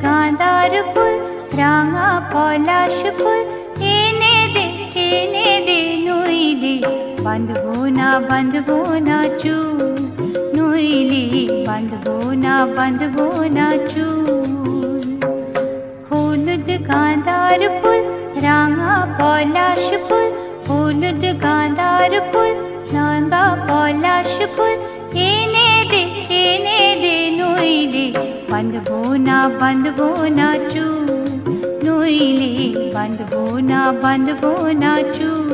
গাঁদার ফুল রাঙা পলাশ ফুল এনে দে নইলে বাঁধবো না চুল, নইলে বাঁধবো না চুল। হলুদ গাঁদার ফুল রাঙা পলাশ ফুল, হলুদ গাঁদার ফুল রাঙা পলাশ ফুল এনে দে নইলে বাঁধবো না চুল, নইলে বাঁধবো না চুল।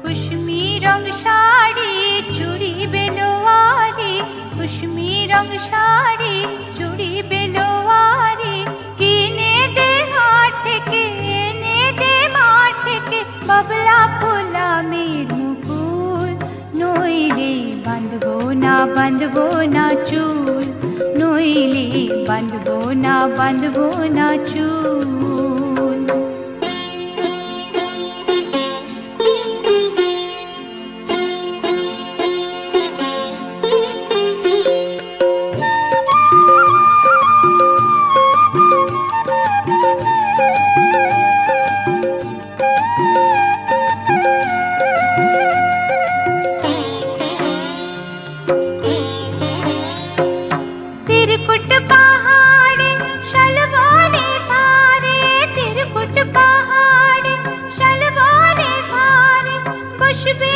কুসুমি রং শাড়ি চুড়ি বেলোয়ারি, কুসুমি রং শাড়ি চুড়ি বেলোয়ারি কিনে দে হাট থেকে, এনে দে মাঠ থেকে বাবলা ফুলামের মুকুল, নইলে বাঁধবো না চুল, নইলে বাঁধবো না চুল। तिरकुट पहाड़ी शलबोने धारे, तिरकुट पहाड़ी शलबोने धारे बसबे